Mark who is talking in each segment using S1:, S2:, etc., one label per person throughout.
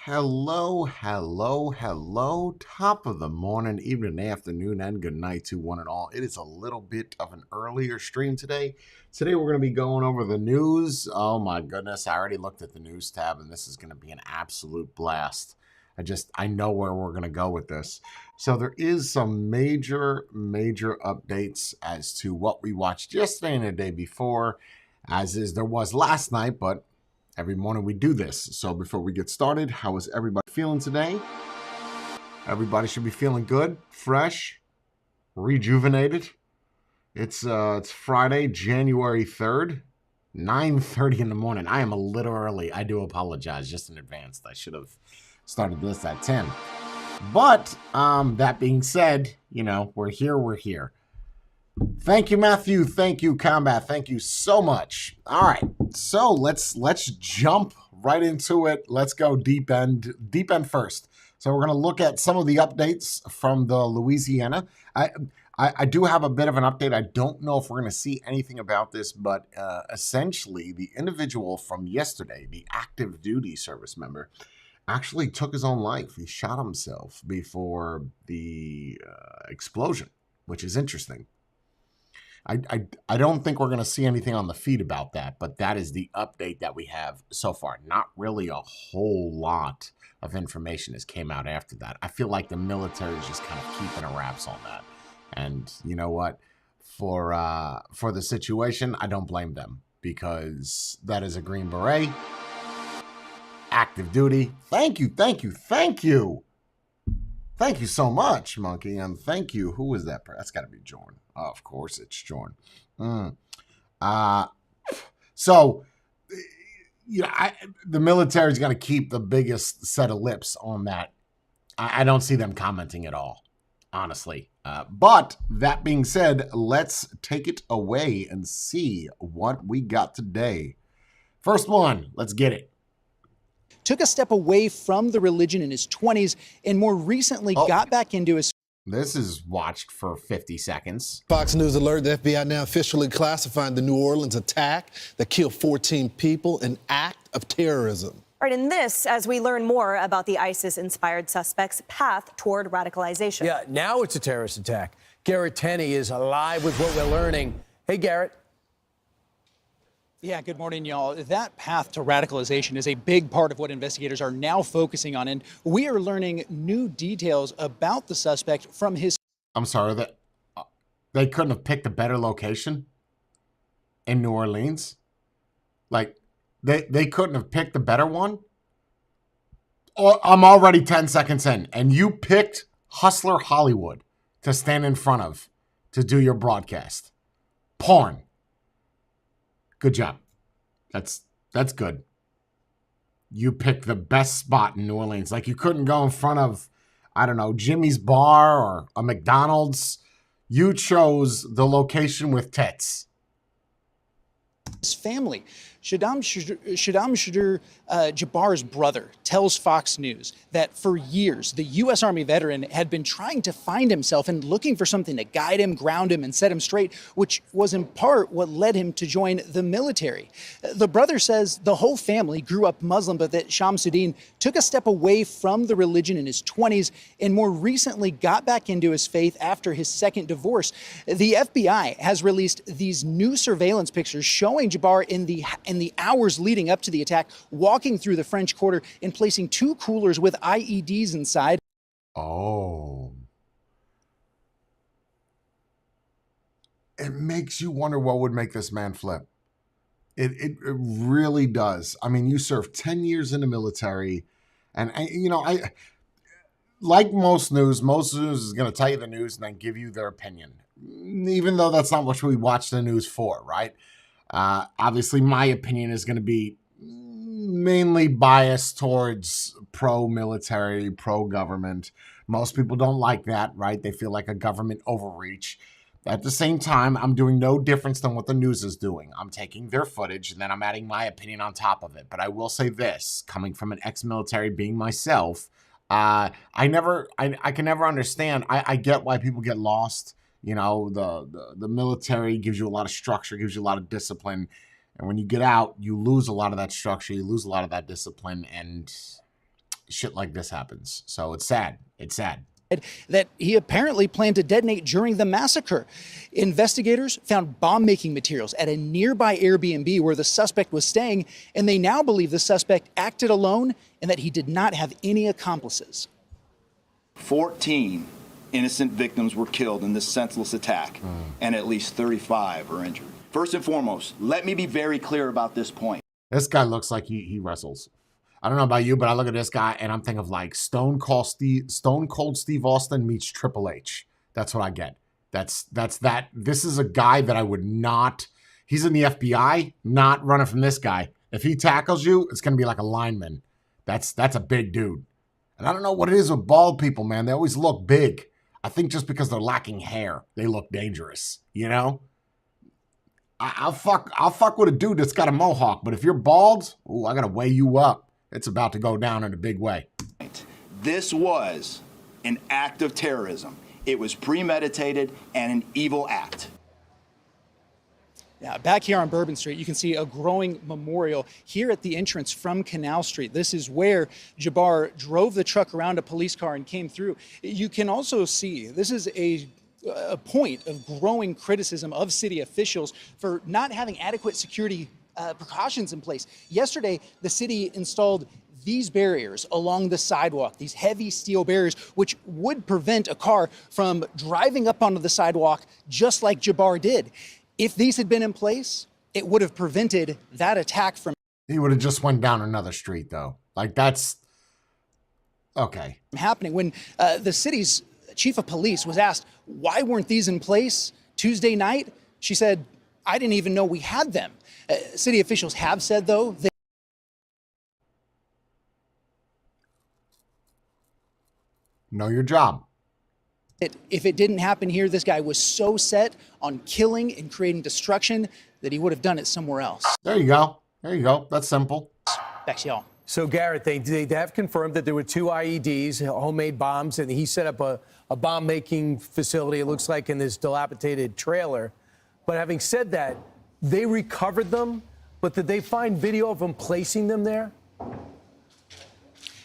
S1: Hello. Top of the morning, evening, afternoon, and good night to one and all. It is a little bit of an earlier stream today. Today, we're going to be going over the news. Oh my goodness, I already looked at the news tab, and this is going to be an absolute blast. I know where we're going to go with this. So there is some major updates as to what we watched yesterday and the day before, there was last night, but every morning we do this. So before we get started, how is everybody feeling today? Everybody should be feeling good, fresh, rejuvenated. It's Friday, January 3rd, 9:30 in the morning. I am a little early. I do apologize just in advance. I should have started this at 10. But that being said, we're here. Thank you, Matthew. Thank you, Combat. Thank you so much. All right, so let's jump right into it. Let's go deep end first. So we're going to look at some of the updates from the Louisiana. I do have a bit of an update. I don't know if we're going to see anything about this, but essentially the individual from yesterday, the active duty service member, actually took his own life. He shot himself before the explosion, which is interesting. I don't think we're going to see anything on the feed about that, but that is the update that we have so far. Not really a whole lot of information has came out after that. I feel like the military is just kind of keeping a wraps on that. And you know what? For the situation, I don't blame them because that is a Green Beret. Active duty. Thank you. Thank you so much, Monkey, and thank you. Who is that? That's got to be Jordan. Oh, of course, it's Jordan. So, the military is going to keep the biggest set of lips on that. I don't see them commenting at all, honestly. But that being said, let's take it away and see what we got today. First one, let's get it.
S2: Took a step away from the religion in his 20s and more recently got back into his...
S1: This is watched for 50 seconds.
S3: Fox News alert, the FBI now officially classifying the New Orleans attack that killed 14 people an act of terrorism.
S4: All right, in this, as we learn more about the ISIS-inspired suspect's path toward radicalization.
S5: Yeah, now it's a terrorist attack. Garrett Tenney is alive with what we're learning. Hey, Garrett.
S2: Yeah, good morning, y'all. That path to radicalization is a big part of what investigators are now focusing on, and we are learning new details about the suspect from his...
S1: I'm sorry, that they couldn't have picked a better location in New Orleans? Like, they couldn't have picked a better one? Oh, I'm already 10 seconds in, and you picked Hustler Hollywood to stand in front of to do your broadcast. Porn. Good job. That's good. You picked the best spot in New Orleans. Like, you couldn't go in front of, I don't know, Jimmy's Bar or a McDonald's. You chose the location with tits.
S2: His family. Shaddam Jabbar's brother tells Fox News that for years, the U.S. Army veteran had been trying to find himself and looking for something to guide him, ground him, and set him straight, which was in part what led him to join the military. The brother says the whole family grew up Muslim, but that Shamsuddin took a step away from the religion in his 20s and more recently got back into his faith after his second divorce. The FBI has released these new surveillance pictures showing Jabbar in the hours leading up to the attack, walking through the French Quarter and placing two coolers with IEDs inside.
S1: Oh. It makes you wonder what would make this man flip. It really does. I mean, you served 10 years in the military, and I like most news is going to tell you the news and then give you their opinion, even though that's not what we watch the news for, right? Obviously, my opinion is going to be mainly biased towards pro-military, pro-government. Most people don't like that, right? They feel like a government overreach. At the same time, I'm doing no difference than what the news is doing. I'm taking their footage and then I'm adding my opinion on top of it. But I will say this, coming from an ex-military being myself, I can never understand. I get why people get lost. The military gives you a lot of structure, gives you a lot of discipline. And when you get out, you lose a lot of that structure, you lose a lot of that discipline. And shit like this happens. So it's sad. It's sad.
S2: That he apparently planned to detonate during the massacre. Investigators found bomb-making materials at a nearby Airbnb where the suspect was staying, and they now believe the suspect acted alone and that he did not have any accomplices.
S6: 14 innocent victims were killed in this senseless attack, and at least 35 are injured. First and foremost, let me be very clear about this point.
S1: This guy looks like he wrestles. I don't know about you, but I look at this guy and I'm thinking of like Stone Cold Steve Austin meets Triple H. That's what I get. That's that. This is a guy that I would not. He's in the FBI, not running from this guy. If he tackles you, it's gonna be like a lineman. That's a big dude. And I don't know what it is with bald people, man. They always look big. I think just because they're lacking hair, they look dangerous. You know. I'll fuck with a dude that's got a mohawk, but if you're bald, ooh, I gotta weigh you up. It's about to go down in a big way.
S6: This was an act of terrorism. It was premeditated and an evil act.
S2: Now, back here on Bourbon Street, you can see a growing memorial here at the entrance from Canal Street. This is where Jabbar drove the truck around a police car and came through. You can also see this is a point of growing criticism of city officials for not having adequate security precautions in place. Yesterday, the city installed these barriers along the sidewalk, these heavy steel barriers, which would prevent a car from driving up onto the sidewalk just like Jabbar did. If these had been in place, it would have prevented that attack from
S1: He would have just went down another street, though. Like, that's okay.
S2: Happening. When the city's chief of police was asked, why weren't these in place Tuesday night? She said, I didn't even know we had them. City officials have said, though,
S1: Know your job.
S2: that if it didn't happen here, this guy was so set on killing and creating destruction that he would have done it somewhere else.
S1: There you go. There you go. That's simple.
S2: Back to y'all.
S5: So, Garrett, they have confirmed that there were 2 IEDs, homemade bombs, and he set up a bomb-making facility, it looks like, in this dilapidated trailer. But having said that, they recovered them, but did they find video of him placing them there?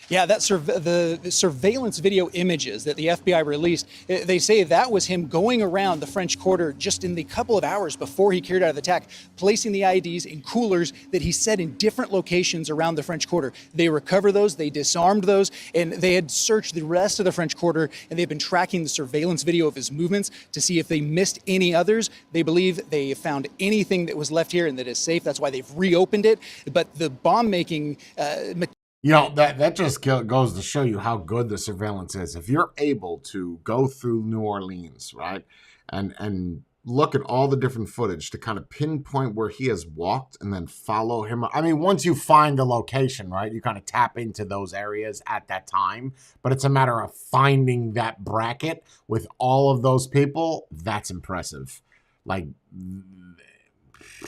S2: Yeah, the surveillance video images that the FBI released, they say that was him going around the French Quarter just in the couple of hours before he carried out the attack, placing the IEDs in coolers that he set in different locations around the French Quarter. They recovered those, they disarmed those, and they had searched the rest of the French Quarter, and they've been tracking the surveillance video of his movements to see if they missed any others. They believe they found anything that was left here and that is safe. That's why they've reopened it. But the bomb-making
S1: You know, that just goes to show you how good the surveillance is. If you're able to go through New Orleans, right, and look at all the different footage to kind of pinpoint where he has walked and then follow him. I mean, once you find the location, right, you kind of tap into those areas at that time. But it's a matter of finding that bracket with all of those people. That's impressive. Like,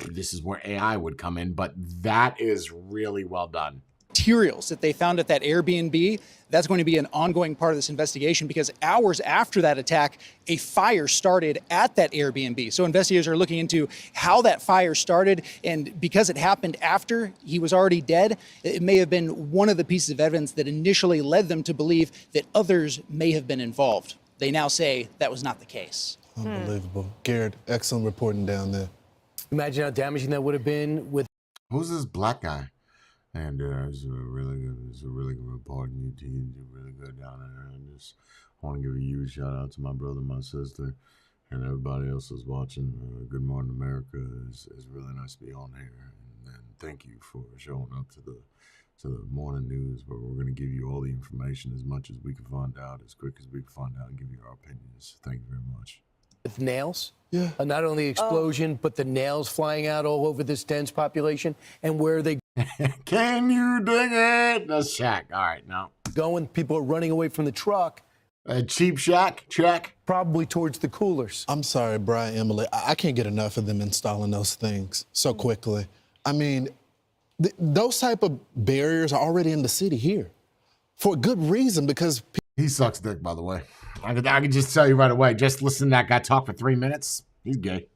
S1: this is where AI would come in, but that is really well done.
S2: Materials that they found at that Airbnb, that's going to be an ongoing part of this investigation because hours after that attack, a fire started at that Airbnb. So investigators are looking into how that fire started, and because it happened after he was already dead, it may have been one of the pieces of evidence that initially led them to believe that others may have been involved. They now say that was not the case.
S3: Unbelievable. Garrett, excellent reporting down there.
S5: Imagine how damaging that would have been with.
S1: Who's this black guy? And it's a really good report. You did really good down there. I just want to give a huge shout out to my brother, my sister, and everybody else who's watching. Good Morning America is really nice to be on here, and thank you for showing up to the morning news, where we're going to give you all the information as much as we can find out, as quick as we can find out, and give you our opinions. Thank you very much.
S5: With nails?
S3: Yeah.
S5: Not only explosion, but the nails flying out all over this dense population. And where are they
S1: Can you dig it? That's Shaq. All right, now.
S5: going? People are running away from the truck,
S1: Cheap Shack, check.
S5: probably towards the coolers.
S3: I'm sorry, Brian, Emily. I can't get enough of them installing those things so quickly. I mean, those type of barriers are already in the city here for a good reason because
S1: He sucks dick, by the way. I can just tell you right away. Just listen to that guy talk for 3 minutes. He's gay.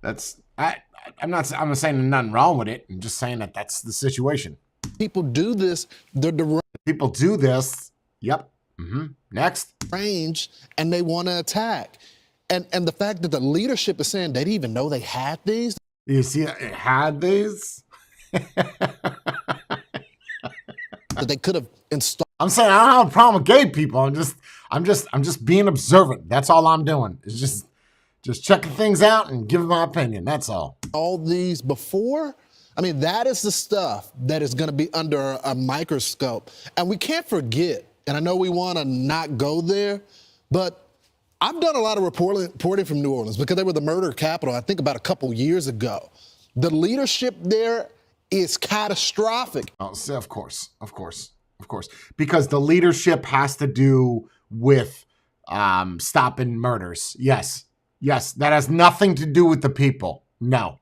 S1: I'm not saying there's nothing wrong with it. I'm just saying that that's the situation.
S3: people do this, they're
S1: People do this. Yep. Next.
S3: range and they want to attack. And the fact that the leadership is saying they didn't even know they had these.
S1: You see, it had these.
S3: That they could have installed.
S1: I'm saying I don't have a problem with gay people. I'm just being observant. That's all I'm doing. Is just checking things out and giving my opinion. That's all.
S3: All these before. I mean, that is the stuff that is going to be under a microscope. And we can't forget, and I know we want to not go there, but I've done a lot of reporting from New Orleans because they were the murder capital, I think about a couple years ago. The leadership there is catastrophic.
S1: Oh, so of course. Because the leadership has to do with stopping murders. Yes, that has nothing to do with the people. No,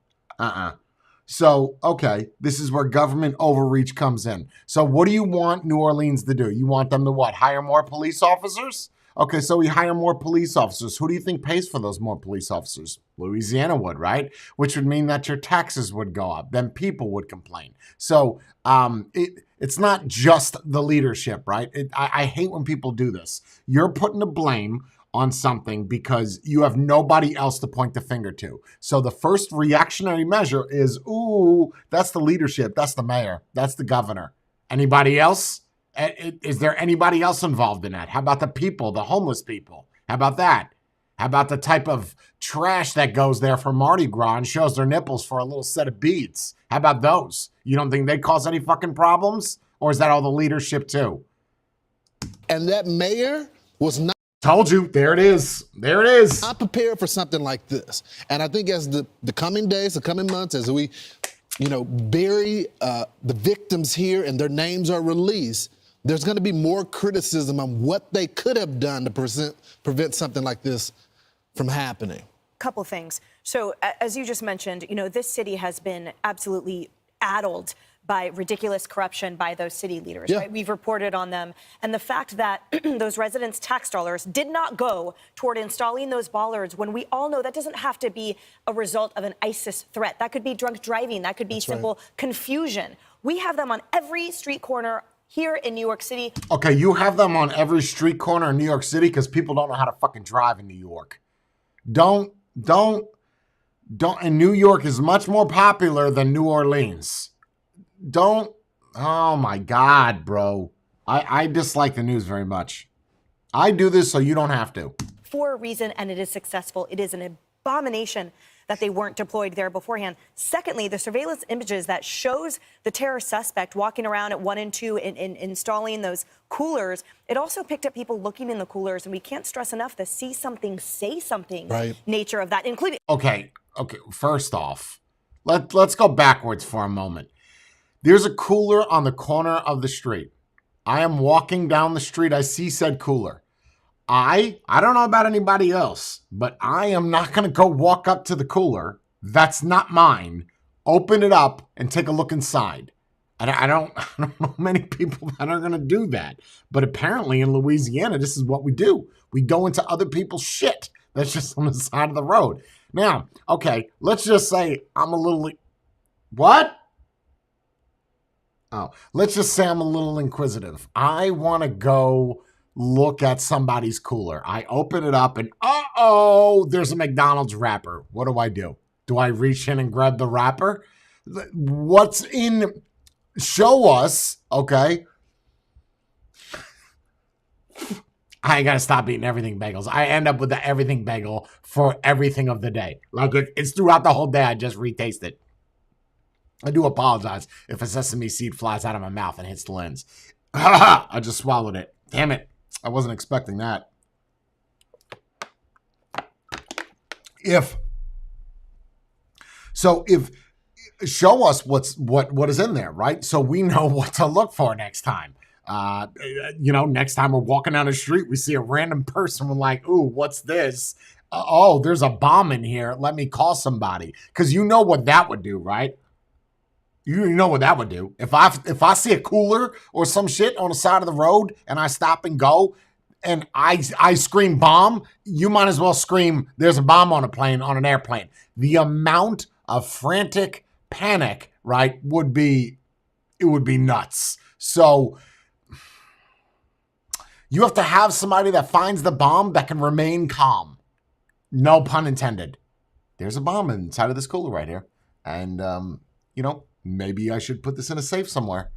S1: So, okay, this is where government overreach comes in. So what do you want New Orleans to do? You want them to what? Hire more police officers? Okay, so we hire more police officers. Who do you think pays for those more police officers? Louisiana would, right? Which would mean that your taxes would go up. Then people would complain. So it's not just the leadership, right? I hate when people do this. You're putting the blame on something because you have nobody else to point the finger to. So the first reactionary measure is, ooh, that's the leadership, that's the mayor, that's the governor. Anybody else? Is there anybody else involved in that? How about the people, the homeless people? How about that? How about the type of trash that goes there for Mardi Gras and shows their nipples for a little set of beads? How about those? You don't think they cause any fucking problems? Or is that all the leadership too?
S3: And that mayor was not.
S1: Told you, there it is. There it is.
S3: Not prepared for something like this. And I think as the coming days, the coming months, as we, bury the victims here and their names are released, there's going to be more criticism on what they could have done to prevent something like this from happening.
S4: Couple things. So as you just mentioned, this city has been absolutely addled by ridiculous corruption by those city leaders, right? We've reported on them. And the fact that those residents' tax dollars did not go toward installing those bollards when we all know that doesn't have to be a result of an ISIS threat. That could be drunk driving. That could be simple confusion. We have them on every street corner here in New York City.
S1: Okay, you have them on every street corner in New York City because people don't know how to fucking drive in New York. Don't, and New York is much more popular than New Orleans. Oh my God, bro. I dislike the news very much. I do this so you don't have to.
S4: For a reason, and it is successful. It is an abomination that they weren't deployed there beforehand. Secondly, the surveillance images that shows the terror suspect walking around at 1 and 2 and installing those coolers, it also picked up people looking in the coolers, and we can't stress enough the see something, say something nature of that, including...
S1: Okay, first off, let's go backwards for a moment. There's a cooler on the corner of the street. I am walking down the street. I see said cooler. I don't know about anybody else, but I am not going to go walk up to the cooler. That's not mine. Open it up and take a look inside. I don't know many people that are going to do that. But apparently in Louisiana, this is what we do. We go into other people's shit that's just on the side of the road. Now, okay, let's just say I'm a little... What? Oh, let's just say I'm a little inquisitive. I want to go look at somebody's cooler. I open it up and, there's a McDonald's wrapper. What do? Do I reach in and grab the wrapper? What's in? Show us, okay? I got to stop eating everything bagels. I end up with the everything bagel for everything of the day. Like it's throughout the whole day. I just retaste it. I do apologize if a sesame seed flies out of my mouth and hits the lens. I just swallowed it. Damn it. I wasn't expecting that. Show us what is in there, right? So we know what to look for next time. Next time we're walking down the street, we see a random person. We're like, ooh, what's this? There's a bomb in here. Let me call somebody. Because you know what that would do, right? You know what that would do. If I see a cooler or some shit on the side of the road and I stop and go and I scream bomb, you might as well scream there's a bomb on an airplane. The amount of frantic panic, right, would be nuts. So You have to have somebody that finds the bomb that can remain calm. No pun intended. There's a bomb inside of this cooler right here. And, maybe I should put this in a safe somewhere.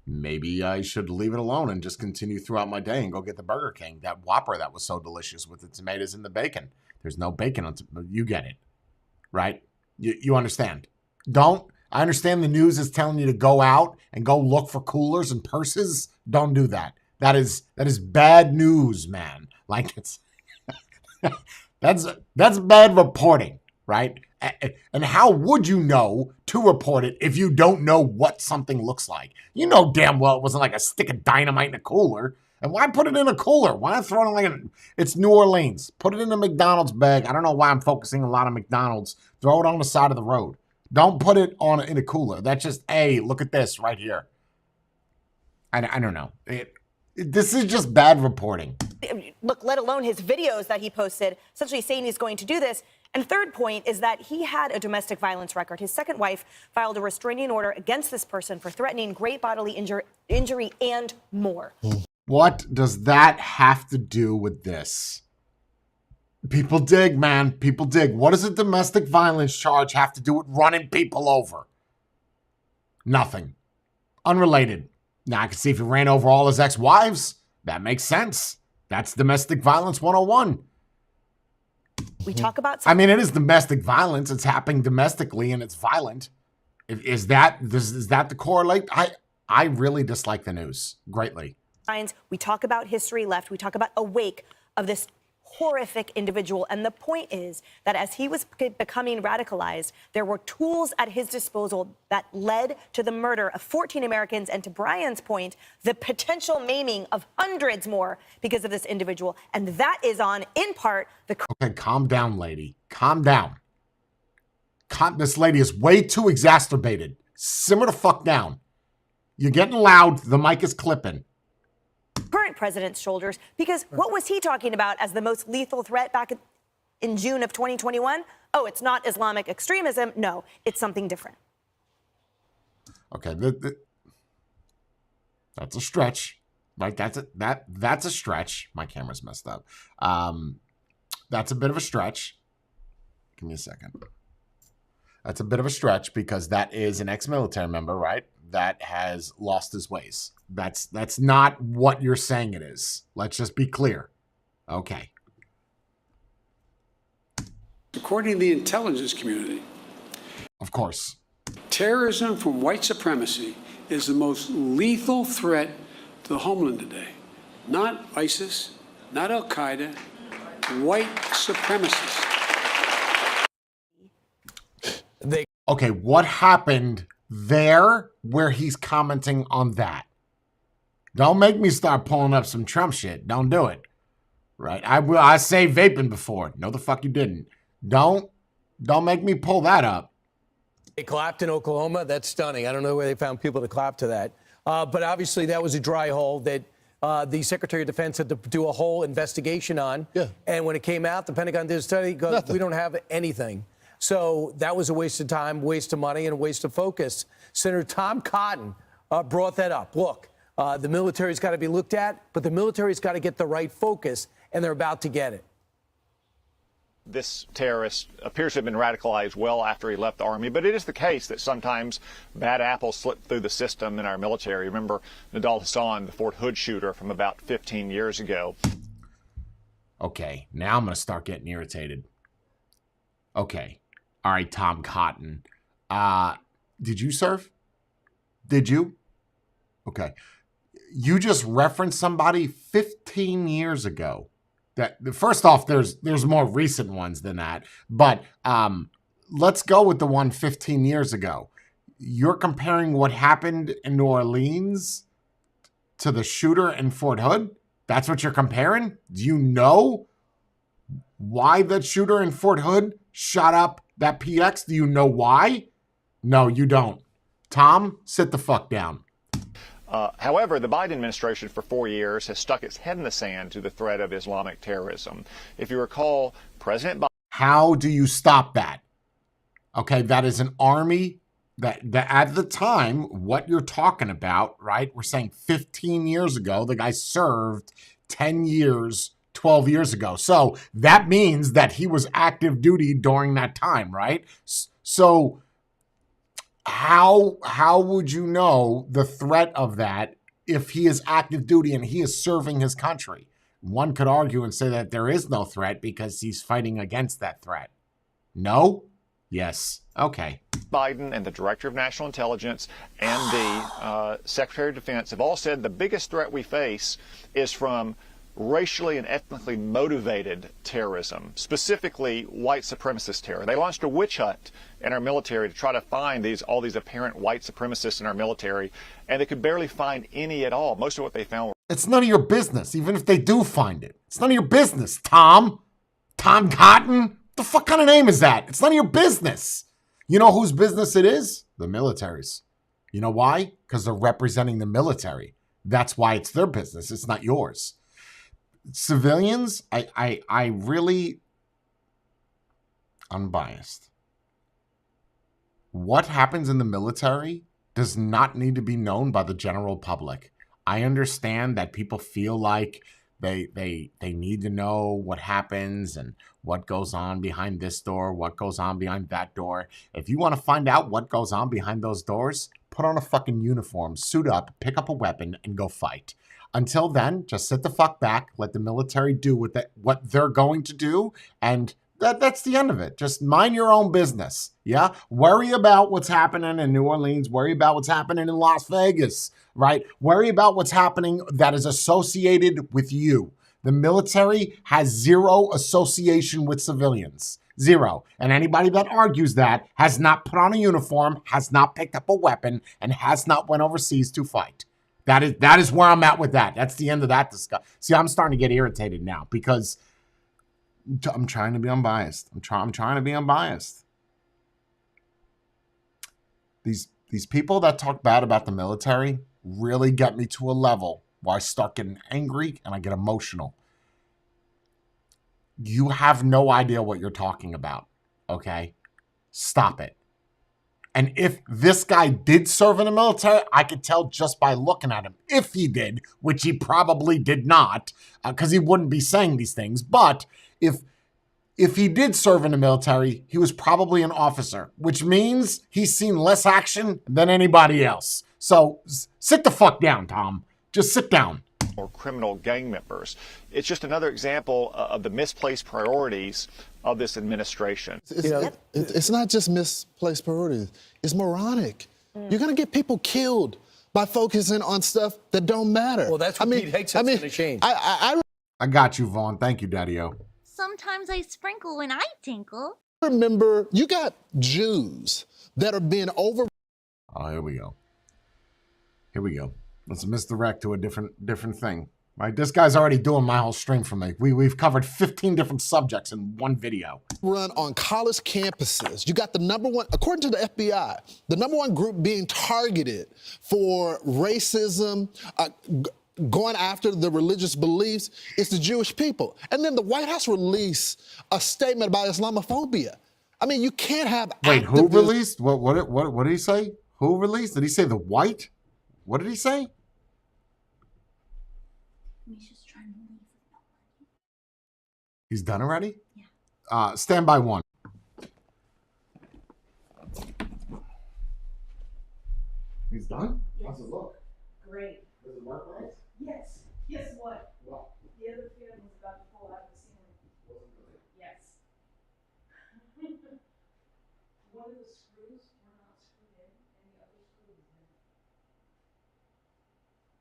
S1: Maybe I should leave it alone and just continue throughout my day and go get the Burger King, that Whopper that was so delicious with the tomatoes and the bacon. There's no bacon on you get it, right? You understand. I understand the news is telling you to go out and go look for coolers and purses. Don't do that. That is bad news, man. Like it's that's bad reporting, right? And how would you know to report it if you don't know what something looks like? You know damn well it wasn't like a stick of dynamite in a cooler. And why put it in a cooler? Why not throw it in it's New Orleans. Put it in a McDonald's bag. I don't know why I'm focusing a lot on McDonald's. Throw it on the side of the road. Don't put it in a cooler. That's just, hey, look at this right here. I don't know. This is just bad reporting.
S4: Look, let alone his videos that he posted, essentially saying he's going to do this. And third point is that he had a domestic violence record. His second wife filed a restraining order against this person for threatening great bodily injury and more.
S1: What does that have to do with this? People dig, man. People dig. What does a domestic violence charge have to do with running people over? Nothing. Unrelated. Now, I can see if he ran over all his ex-wives. That makes sense. That's domestic violence 101.
S4: We talk about...
S1: I mean, it is domestic violence. It's happening domestically and it's violent. Is that the correlate? I really dislike the news greatly.
S4: We talk about history left. We talk about a wake of this horrific individual. And the point is that as he was becoming radicalized, there were tools at his disposal that led to the murder of 14 Americans. And to Brian's point, the potential maiming of hundreds more because of this individual. And that is in part,
S1: Okay, calm down, lady. Calm down. This lady is way too exacerbated. Simmer the fuck down. You're getting loud. The mic is clipping.
S4: Current president's shoulders, because what was he talking about as the most lethal threat back in June of 2021? Oh, it's not Islamic extremism. No, it's something different.
S1: Okay, that's a stretch, right? That's a stretch. My camera's messed up. That's a bit of a stretch. Give me a second. That's a bit of a stretch because that is an ex-military member, right? That has lost his ways. That's not what you're saying it is. Let's just be clear. Okay.
S7: According to the intelligence community,
S1: of course,
S7: terrorism from white supremacy is the most lethal threat to the homeland today. Not ISIS, not Al-Qaeda, white supremacists.
S1: Okay, what happened there where he's commenting on that? Don't make me start pulling up some Trump shit. Don't do it. Right? I say vaping before. No, the fuck you didn't. Don't make me pull that up.
S5: They clapped in Oklahoma. That's stunning. I don't know where they found people to clap to that. But obviously that was a dry hole that the Secretary of Defense had to do a whole investigation on. Yeah. And when it came out, the Pentagon did a study. Goes, we don't have anything. So that was a waste of time, waste of money, and a waste of focus. Senator Tom Cotton brought that up. Look, the military's got to be looked at, but the military's got to get the right focus, and they're about to get it.
S8: This terrorist appears to have been radicalized well after he left the Army, but it is the case that sometimes bad apples slip through the system in our military. Remember Nidal Hasan, the Fort Hood shooter from about 15 years ago.
S1: Okay, now I'm going to start getting irritated. Okay. All right, Tom Cotton. Did you serve? Did you? Okay. You just referenced somebody 15 years ago. That first off, there's more recent ones than that. But let's go with the one 15 years ago. You're comparing what happened in New Orleans to the shooter in Fort Hood? That's what you're comparing? Do you know why that shooter in Fort Hood shot up that PX? Do you know why? No, you don't. Tom, sit the fuck down.
S8: However, the Biden administration for 4 years has stuck its head in the sand to the threat of Islamic terrorism. If you recall, President Biden...
S1: How do you stop that? Okay, that is an army that at the time, what you're talking about, right? We're saying 15 years ago, the guy served 10 years, 12 years ago. So that means that he was active duty during that time, right? So how would you know the threat of that if he is active duty and he is serving his country? One could argue and say that there is no threat because he's fighting against that threat. No? Yes. Okay.
S8: Biden and the Director of National Intelligence and the Secretary of Defense have all said the biggest threat we face is from racially and ethnically motivated terrorism, specifically white supremacist terror. They launched a witch hunt in our military to try to find all these apparent white supremacists in our military, and they could barely find any at all. Most of what they found were...
S1: It's none of your business, even if they do find it. It's none of your business, Tom. Tom Cotton? The fuck kind of name is that? It's none of your business. You know whose business it is? The military's. You know why? Because they're representing the military. That's why it's their business. It's not yours. Civilians, I really, unbiased. What happens in the military does not need to be known by the general public. I understand that people feel like they need to know what happens and what goes on behind this door, what goes on behind that door. If you want to find out what goes on behind those doors, put on a fucking uniform, suit up, pick up a weapon, and go fight. Until then, just sit the fuck back, let the military do what they're going to do, and that's the end of it. Just mind your own business, yeah? Worry about what's happening in New Orleans. Worry about what's happening in Las Vegas, right? Worry about what's happening that is associated with you. The military has zero association with civilians. Zero. And anybody that argues that has not put on a uniform, has not picked up a weapon, and has not went overseas to fight. That is where I'm at with that. That's the end of that discussion. See, I'm starting to get irritated now because I'm trying to be unbiased. I'm trying to be unbiased. These people that talk bad about the military really get me to a level where I start getting angry and I get emotional. You have no idea what you're talking about, okay? Stop it. And if this guy did serve in the military, I could tell just by looking at him. If he did, which he probably did not, because he wouldn't be saying these things. But if he did serve in the military, he was probably an officer, which means he's seen less action than anybody else. So sit the fuck down, Tom. Just sit down.
S8: Or criminal gang members. It's just another example of the misplaced priorities of this administration.
S3: It's not just misplaced priorities. It's moronic. You're going to get people killed by focusing on stuff that don't matter.
S5: Well, that's what Pete Hegseth's going to change.
S1: I got you, Vaughn. Thank you, Daddy-O.
S9: Sometimes I sprinkle when I tinkle.
S3: Remember, you got Jews that are being over...
S1: Oh, here we go. Here we go. Let's misdirect to a different thing. Right? This guy's already doing my whole stream for me. We've covered 15 different subjects in one video.
S3: Run on college campuses. You got the number one, according to the FBI, the number one group being targeted for racism, going after the religious beliefs is the Jewish people. And then the White House released a statement about Islamophobia. I mean, you can't have...
S1: Wait, who released? What did he say? Who released? Did he say the white? What did he say?
S9: Misha's trying to leave.
S1: He's done already? Yeah. Stand by one. He's done?
S10: Yes.
S1: How's it look?
S10: Great.
S1: Does it work right?
S10: Yes. Guess what?
S1: Well,
S10: The other fan was about to fall out of the ceiling. Yes. One of the screws were not screwed in, and the other screw was in.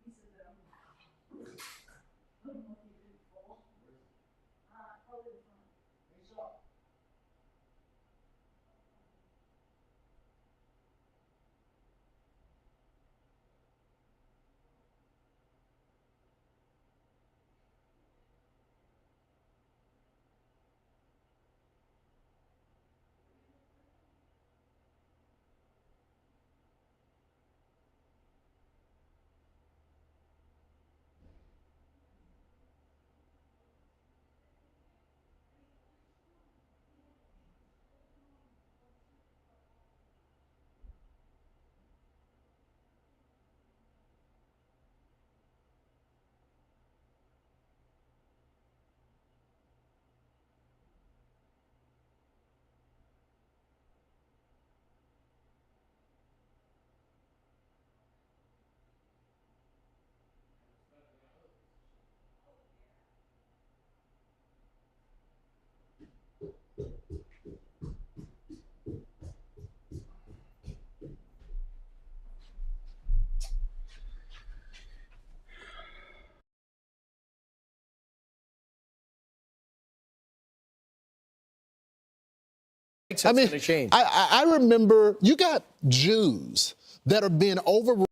S10: He said that I'm I don't know if he didn't fall. Probably the front. Face up.
S3: I mean,
S5: gonna change.
S3: I remember you got Jews that are being overrun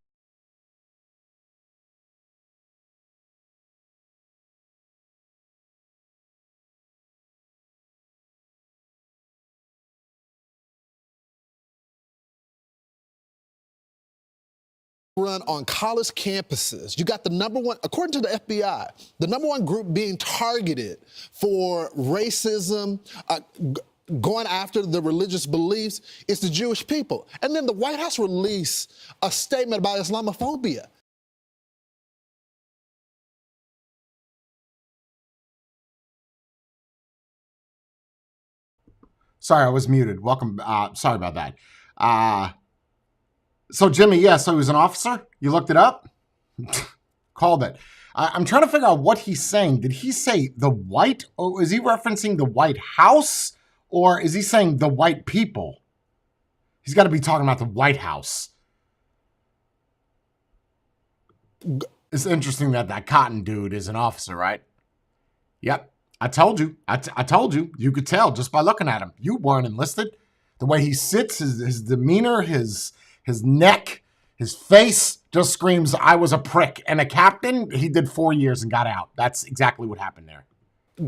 S3: on college campuses. You got the number one, according to the FBI, the number one group being targeted for racism, going after the religious beliefs, is the Jewish people. And then the White House released a statement about Islamophobia.
S1: Sorry, I was muted. Welcome. Sorry about that. So Jimmy, yeah, so he was an officer? You looked it up? Called it. I'm trying to figure out what he's saying. Did he say the white, or is he referencing the White House, or is he saying the white people? He's got to be talking about the White House. It's interesting that that Cotton dude is an officer, right? Yep. I told you. I told you. You could tell just by looking at him. You weren't enlisted. The way he sits, his demeanor, his neck, his face just screams, I was a prick. And a captain, he did 4 years and got out. That's exactly what happened there.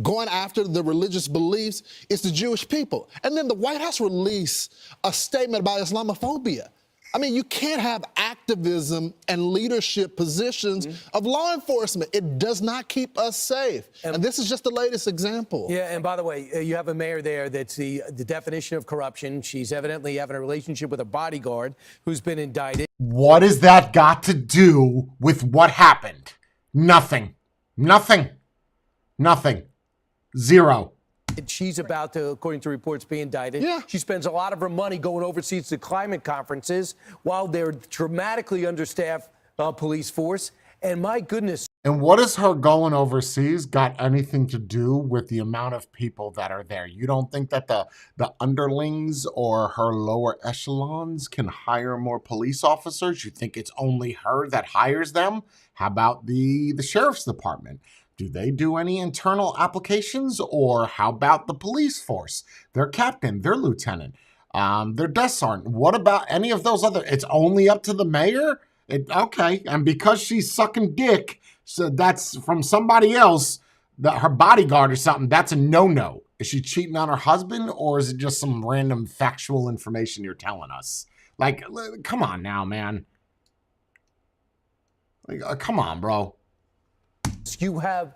S3: Going after the religious beliefs, it's the Jewish people. And then the White House released a statement about Islamophobia. I mean, you can't have activism and leadership positions of law enforcement. It does not keep us safe. And this is just the latest example.
S5: Yeah, and by the way, you have a mayor there that's the definition of corruption. She's evidently having a relationship with a bodyguard who's been indicted.
S1: What has that got to do with what happened? Nothing. Nothing. Nothing. Zero.
S5: She's about to, according to reports, be indicted.
S3: Yeah.
S5: She spends a lot of her money going overseas to climate conferences while they're dramatically understaffed police force. And my goodness.
S1: And what has her going overseas got anything to do with the amount of people that are there? You don't think that the underlings or her lower echelons can hire more police officers? You think it's only her that hires them? How about the sheriff's department? Do they do any internal applications? Or how about the police force? Their captain, their lieutenant, their desk sergeant. What about any of those other? It's only up to the mayor? Okay, and because she's sucking dick, so that's from somebody else, her bodyguard or something, that's a no-no. Is she cheating on her husband, or is it just some random factual information you're telling us? Like, come on now, man. Like, come on, bro.
S5: You have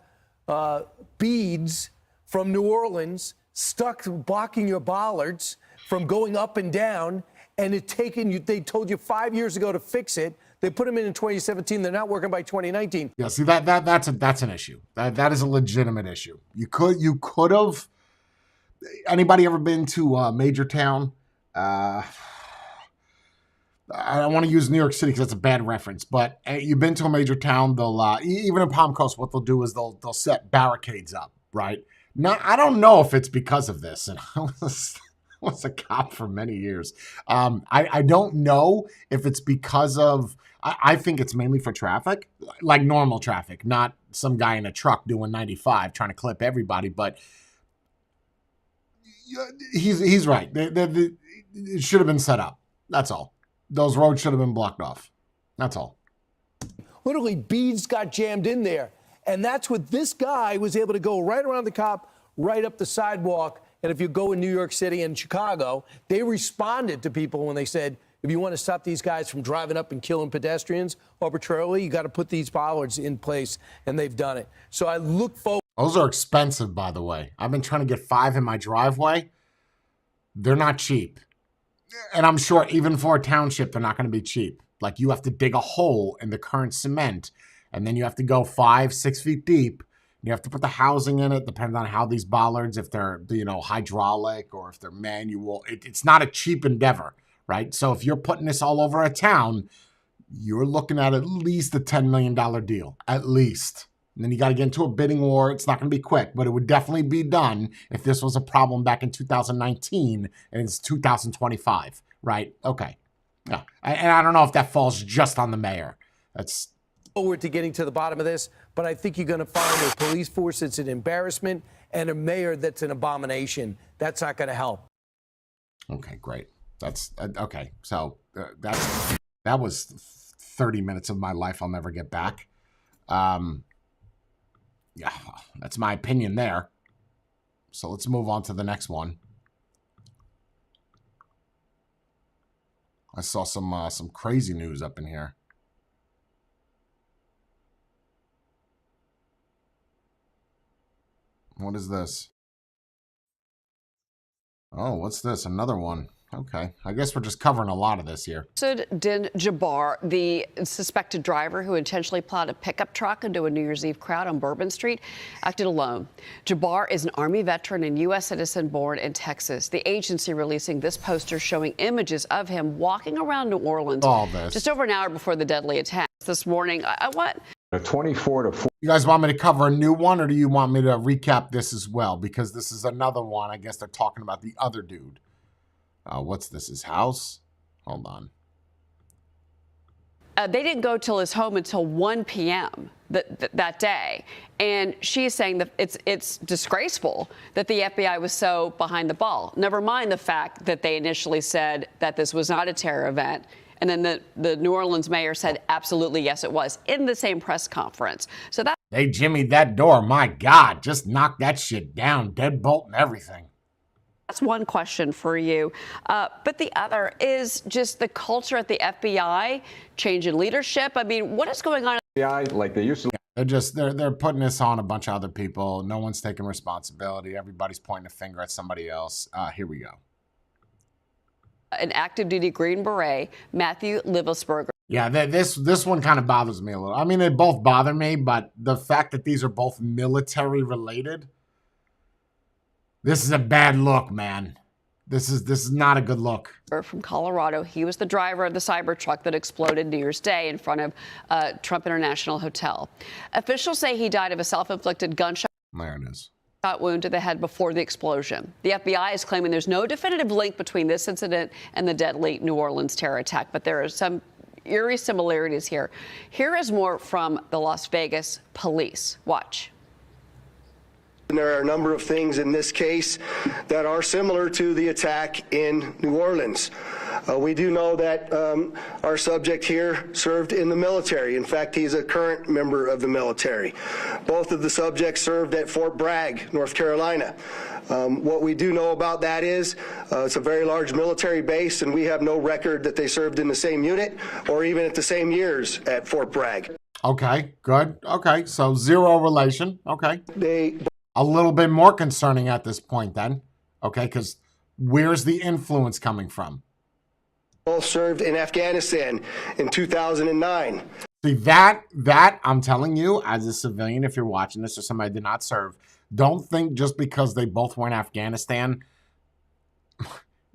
S5: beads from New Orleans stuck blocking your bollards from going up and down, and it taken you. They told you 5 years ago to fix it. They put them in 2017. They're not working by 2019.
S1: Yeah, see that's an issue. That is a legitimate issue. You could have. Anybody ever been to a major town? I don't want to use New York City because that's a bad reference, but you've been to a major town, they'll, even in Palm Coast, what they'll do is they'll set barricades up, right? Now, I don't know if it's because of this, and I was a cop for many years. I don't know if it's because of, I think it's mainly for traffic, like normal traffic, not some guy in a truck doing 95 trying to clip everybody, but he's right. It should have been set up. That's all. Those roads should have been blocked off. That's all.
S5: Literally, beads got jammed in there. And that's what this guy was able to go right around the cop, right up the sidewalk. And if you go in New York City and Chicago, they responded to people when they said, if you want to stop these guys from driving up and killing pedestrians arbitrarily, you got to put these bollards in place. And they've done it. So I look forward.
S1: Those are expensive, by the way. I've been trying to get 5 in my driveway. They're not cheap. And I'm sure even for a township, they're not going to be cheap. Like, you have to dig a hole in the current cement, and then you have to go 5-6 feet deep. You have to put the housing in it, depending on how these bollards, if they're, hydraulic or if they're manual. It's not a cheap endeavor, right? So if you're putting this all over a town, you're looking at least a $10 million deal, at least. And then you got to get into a bidding war. It's not going to be quick, but it would definitely be done if this was a problem back in 2019 and it's 2025, right? Okay. Yeah. And I don't know if that falls just on the mayor. That's
S5: forward to getting to the bottom of this, but I think you're going to find a police force that's an embarrassment and a mayor that's an abomination. That's not going to help.
S1: Okay, great. That's okay. So that was 30 minutes of my life I'll never get back. Yeah, that's my opinion there. So let's move on to the next one. I saw some crazy news up in here. What is this? Oh, what's this? Another one. Okay. I guess we're just covering a lot of this here.
S11: Din Jabbar, the suspected driver who intentionally plowed a pickup truck into a New Year's Eve crowd on Bourbon Street, acted alone. Jabbar is an Army veteran and U.S. citizen born in Texas. The agency releasing this poster showing images of him walking around New Orleans just over an hour before the deadly attack. This morning,
S12: A 24 to 4.
S1: You guys want me to cover a new one, or do you want me to recap this as well? Because this is another one. I guess they're talking about the other dude. What's this? His house? Hold on.
S11: They didn't go till his home until 1 p.m. that day. And she's saying that it's disgraceful that the FBI was so behind the ball. Never mind the fact that they initially said that this was not a terror event. And then the New Orleans mayor said, absolutely, yes, it was, in the same press conference. So that
S1: They jimmied that door. My God, just knock that shit down. Deadbolt and everything.
S11: That's one question for you. But the other is just the culture at the FBI, change in leadership. I mean, what is going on?
S12: FBI, like they used to.
S1: They're putting this on a bunch of other people. No one's taking responsibility. Everybody's pointing a finger at somebody else. Here we go.
S11: An active duty Green Beret, Matthew Livelsberger.
S1: Yeah, this one kind of bothers me a little. I mean, they both bother me, but the fact that these are both military related, this is a bad look, man. This is not a good look.
S11: From Colorado, he was the driver of the Cybertruck that exploded New Year's Day in front of Trump International Hotel. Officials say he died of a self-inflicted gunshot.
S1: There it is.
S11: Wound to the head before the explosion. The FBI is claiming there's no definitive link between this incident and the deadly New Orleans terror attack, but there are some eerie similarities here. Here is more from the Las Vegas police. Watch.
S13: There are a number of things in this case that are similar to the attack in New Orleans. We do know that our subject here served in the military. In fact, he's a current member of the military. Both of the subjects served at Fort Bragg, North Carolina. What we do know about that is it's a very large military base, and we have no record that they served in the same unit or even at the same years at Fort Bragg.
S1: Okay, good. Okay, so zero relation. Okay. A little bit more concerning at this point then. Okay, because where's the influence coming from?
S13: Both served in Afghanistan in 2009.
S1: See, that I'm telling you, as a civilian, if you're watching this or somebody did not serve, don't think just because they both were in Afghanistan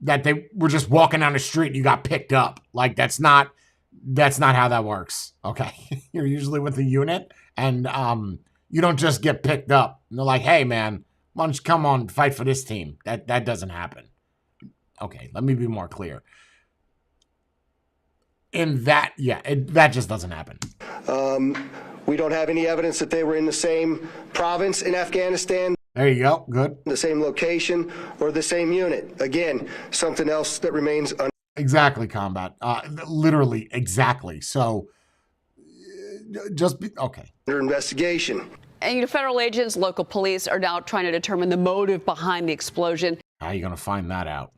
S1: that they were just walking down the street and you got picked up. Like, that's not how that works. Okay. You're usually with a unit and you don't just get picked up. And they're like, hey man, why don't you come on and fight for this team? That doesn't happen. Okay, let me be more clear. That just doesn't happen.
S13: We don't have any evidence that they were in the same province in Afghanistan.
S1: There you go. Good.
S13: The same location or the same unit. Again, something else that remains
S1: Exactly, Combat. Literally, exactly. So, just be okay.
S13: Under investigation.
S11: And federal agents, local police are now trying to determine the motive behind the explosion.
S1: How are you going to find that out?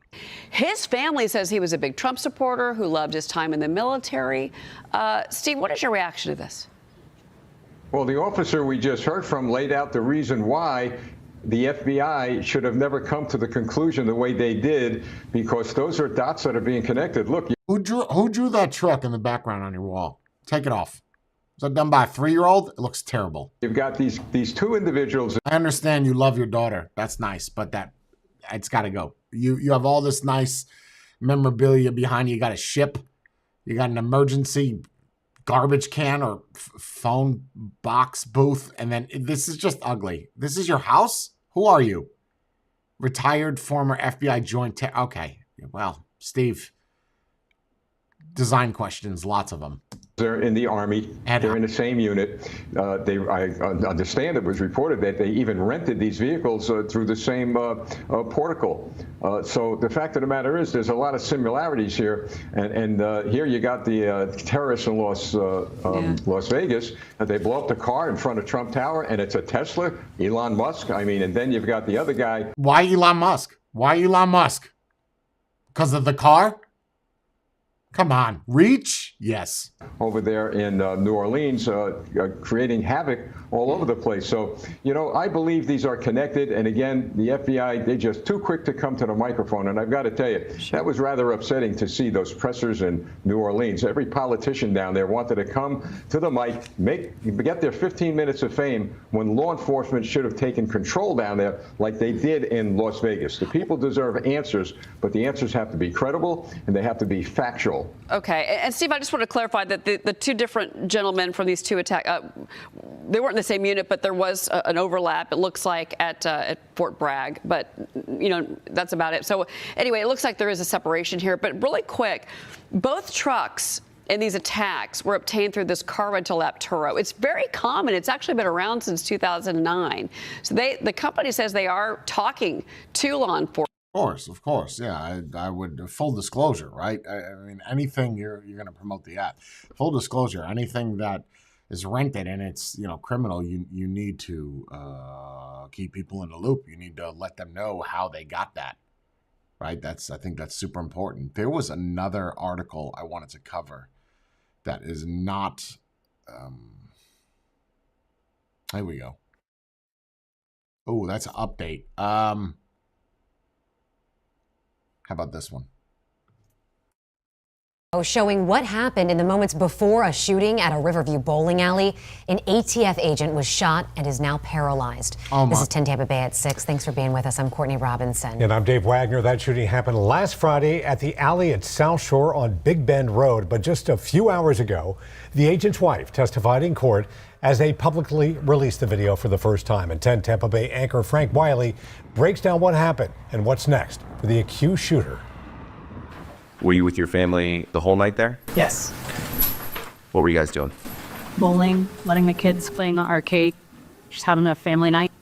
S11: His family says he was a big Trump supporter who loved his time in the military. Steve, what is your reaction to this?
S12: Well, the officer we just heard from laid out the reason why the FBI should have never come to the conclusion the way they did, because those are dots that are being connected. Look.
S1: Who drew that truck in the background on your wall? Take it off. Is that done by a 3-year-old? It looks terrible.
S12: You've got these two individuals.
S1: I understand you love your daughter. That's nice, but it's got to go. You have all this nice memorabilia behind you. You got a ship. You got an emergency garbage can or phone box booth. And then this is just ugly. This is your house? Who are you? Retired former FBI joint. Okay. Well, Steve, design questions, lots of them.
S12: They're in the Army. They're in the same unit. I understand it was reported that they even rented these vehicles through the same portico. So the fact of the matter is there's a lot of similarities here. And here you got the terrorists in Las Vegas. They blow up the car in front of Trump Tower, and it's a Tesla, Elon Musk. I mean, and then you've got the other guy.
S1: Why Elon Musk? Why Elon Musk? Because of the car? Come on, reach? Yes.
S12: Over there in New Orleans, creating havoc all over the place. So, you know, I believe these are connected. And again, the FBI, they're just too quick to come to the microphone. And I've got to tell you, that was rather upsetting to see those pressers in New Orleans. Every politician down there wanted to come to the mic, get their 15 minutes of fame when law enforcement should have taken control down there like they did in Las Vegas. The people deserve answers, but the answers have to be credible and they have to be factual.
S11: Okay. And Steve, I just want to clarify that the two different gentlemen from these two attacks, they weren't in the same unit, but there was an overlap, it looks like, at Fort Bragg. But, you know, that's about it. So anyway, it looks like there is a separation here. But really quick, both trucks in these attacks were obtained through this car rental app Turo. It's very common. It's actually been around since 2009. So the company says they are talking to law enforcement.
S1: Of course, yeah. I would, full disclosure, right? I mean, anything you're going to promote the app. Full disclosure, anything that is rented and it's, you know, criminal, you need to keep people in the loop. You need to let them know how they got that, right? I think that's super important. There was another article I wanted to cover that is not, here we go. Oh, that's an update. How about this one?
S14: Showing what happened in the moments before a shooting at a Riverview bowling alley. An ATF agent was shot and is now paralyzed. This is 10 Tampa Bay at 6. Thanks for being with us. I'm Courtney Robinson.
S15: And I'm Dave Wagner. That shooting happened last Friday at the alley at South Shore on Big Bend Road. But just a few hours ago, the agent's wife testified in court as they publicly released the video for the first time. And 10 Tampa Bay anchor Frank Wiley breaks down what happened and what's next for the accused shooter.
S16: Were you with your family the whole night there?
S17: Yes.
S16: What were you guys doing?
S17: Bowling, letting the kids play in the arcade, just having a family night.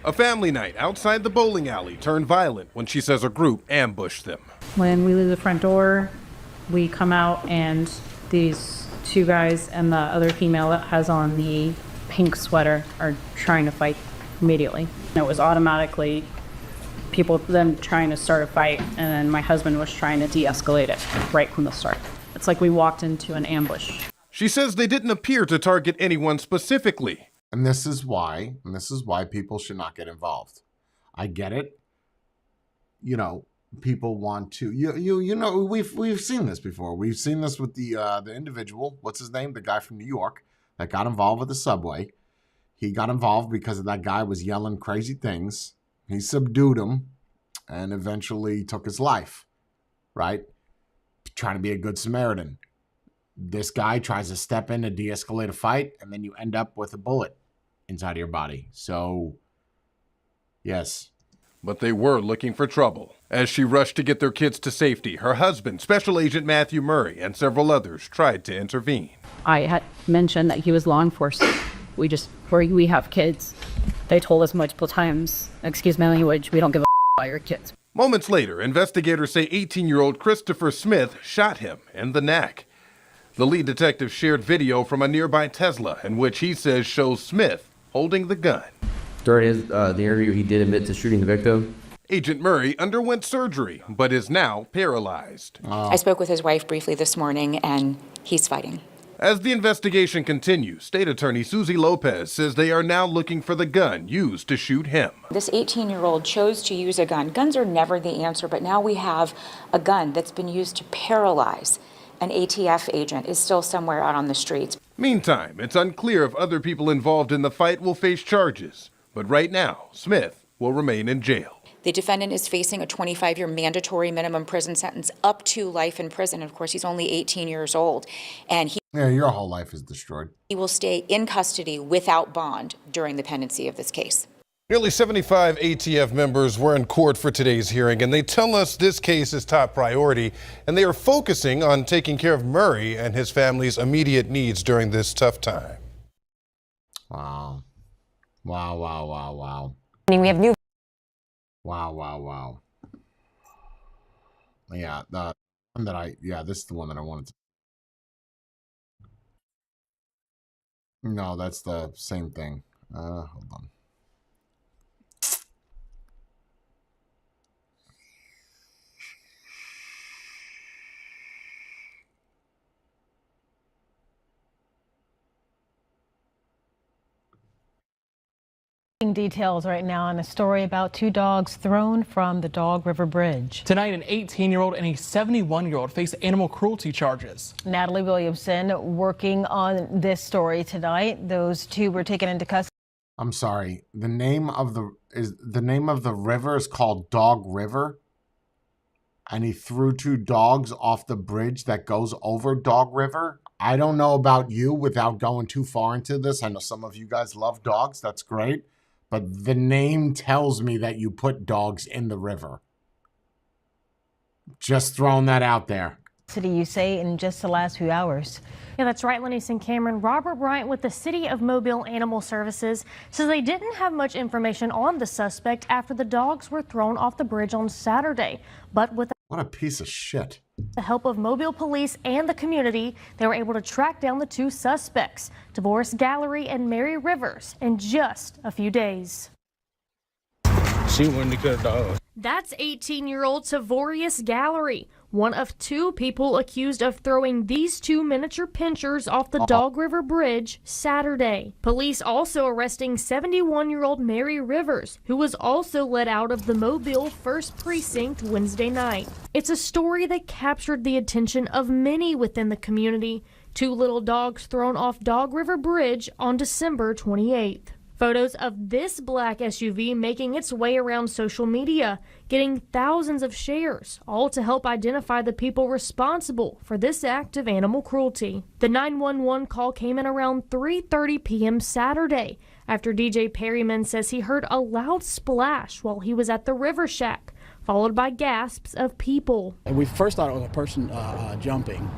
S18: A family night outside the bowling alley turned violent when she says a group ambushed them.
S17: When we leave the front door, we come out and these two guys and the other female that has on the pink sweater are trying to fight immediately. And it was automatically people then trying to start a fight, and then my husband was trying to de-escalate it right from the start. It's like we walked into an ambush.
S18: She says they didn't appear to target anyone specifically.
S1: And this is why people should not get involved. I get it. You know, people want to, you know, we've seen this before. We've seen this with the individual, what's his name? The guy from New York that got involved with the subway. He got involved because that guy was yelling crazy things. He subdued him and eventually took his life, right? Trying to be a good Samaritan. This guy tries to step in to de-escalate a fight, and then you end up with a bullet inside of your body. So, yes.
S18: But they were looking for trouble. As she rushed to get their kids to safety, her husband, Special Agent Matthew Murray, and several others tried to intervene.
S17: I had mentioned that he was law enforcement. We have kids. They told us multiple times, excuse my language, we don't give a about your kids.
S18: Moments later, investigators say 18-year-old Christopher Smith shot him in the neck. The lead detective shared video from a nearby Tesla in which he says shows Smith holding the gun.
S19: During the interview, he did admit to shooting the victim.
S18: Agent Murray underwent surgery, but is now paralyzed.
S20: I spoke with his wife briefly this morning, and he's fighting.
S18: As the investigation continues, State Attorney Susie Lopez says they are now looking for the gun used to shoot him.
S20: This 18-year-old chose to use a gun. Guns are never the answer, but now we have a gun that's been used to paralyze. An ATF agent is still somewhere out on the streets.
S18: Meantime, it's unclear if other people involved in the fight will face charges. But right now, Smith will remain in jail.
S20: The defendant is facing a 25-year mandatory minimum prison sentence up to life in prison. Of course, he's only 18 years old. And
S1: your whole life is destroyed.
S20: He will stay in custody without bond during the pendency of this case.
S18: Nearly 75 ATF members were in court for today's hearing, and they tell us this case is top priority, and they are focusing on taking care of Murray and his family's immediate needs during this tough time.
S1: Wow. Wow, wow, wow, wow.
S14: I mean, we have new.
S1: Wow, wow, wow. Yeah, the one that this is the one that I wanted to. No, that's the same thing. Hold on.
S21: Details right now on a story about two dogs thrown from the Dog River Bridge.
S22: Tonight, an 18-year-old and a 71-year-old face animal cruelty charges.
S21: Natalie Williamson working on this story tonight. Those two were taken into custody.
S1: I'm sorry. The name of the river is called Dog River, and he threw two dogs off the bridge that goes over Dog River. I don't know about you without going too far into this. I know some of you guys love dogs. That's great. But the name tells me that you put dogs in the river. Just throwing that out there.
S21: City, you say, in just the last few hours.
S23: Yeah, that's right, Lenise and Cameron. Robert Bryant with the City of Mobile Animal Services says they didn't have much information on the suspect after the dogs were thrown off the bridge on Saturday. But with
S1: What a piece of shit.
S23: the help of Mobile police and the community, they were able to track down the two suspects, DeVoris Gallery and Mary Rivers, in just a few days.
S24: She wouldn't have cut dogs.
S23: That's 18-year-old Tavorius Gallery, one of two people accused of throwing these two miniature pinchers off the Dog River Bridge Saturday. Police also arresting 71-year-old Mary Rivers, who was also let out of the Mobile 1st Precinct Wednesday night. It's a story that captured the attention of many within the community. Two little dogs thrown off Dog River Bridge on December 28th. Photos of this black SUV making its way around social media, getting thousands of shares, all to help identify the people responsible for this act of animal cruelty. The 911 call came in around 3:30 p.m. Saturday after DJ Perryman says he heard a loud splash while he was at the River Shack, followed by gasps of people.
S25: We first thought it was a person jumping.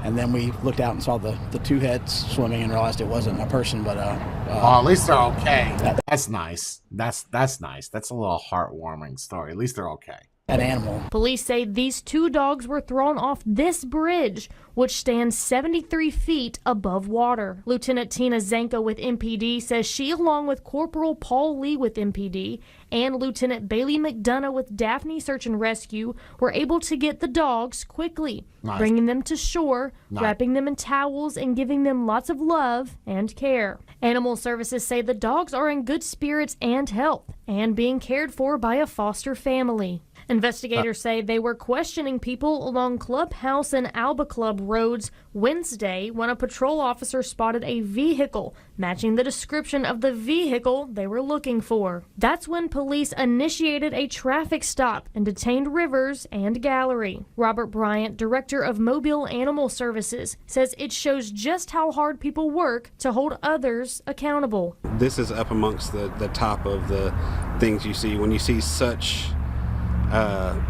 S25: And then we looked out and saw the two heads swimming and realized it wasn't a person, but
S1: at least they're okay. That's nice. That's nice. That's a little heartwarming story. At least they're okay.
S25: An animal.
S23: Police say these two dogs were thrown off this bridge, which stands 73 feet above water. Lieutenant Tina Zanko with MPD says she, along with Corporal Paul Lee with MPD and Lieutenant Bailey McDonough with Daphne Search and Rescue, were able to get the dogs quickly, bringing them to shore, wrapping them in towels, and giving them lots of love and care. Animal Services say the dogs are in good spirits and health and being cared for by a foster family. Investigators say they were questioning people along Clubhouse and Alba Club roads Wednesday when a patrol officer spotted a vehicle matching the description of the vehicle they were looking for. That's when police initiated a traffic stop and detained Rivers and Gallery. Robert Bryant, director of Mobile Animal Services, says it shows just how hard people work to hold others accountable.
S26: This is up amongst the top of the things you see when you see such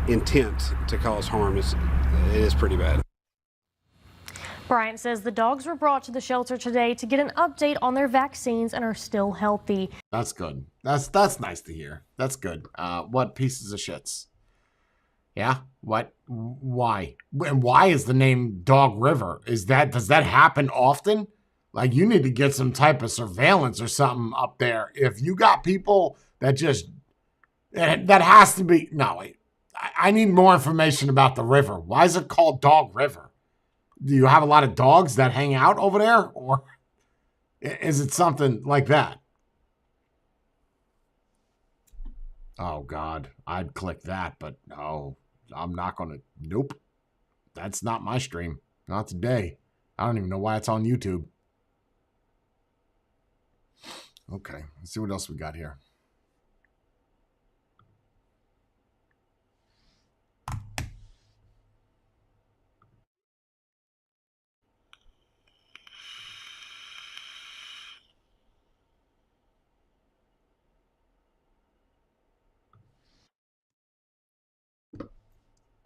S26: intent to cause harm. It is pretty bad.
S23: Bryant says the dogs were brought to the shelter today to get an update on their vaccines and are still healthy.
S1: That's good. That's nice to hear. That's good. What pieces of shits? Yeah? What? Why? And why is the name Dog River? Does that happen often? Like, you need to get some type of surveillance or something up there. If you got people that just... That has to be... No, wait. I need more information about the river. Why is it called Dog River? Do you have a lot of dogs that hang out over there? Or is it something like that? Oh, God. I'd click that, but no. I'm not going to... Nope. That's not my stream. Not today. I don't even know why it's on YouTube. Okay. Let's see what else we got here.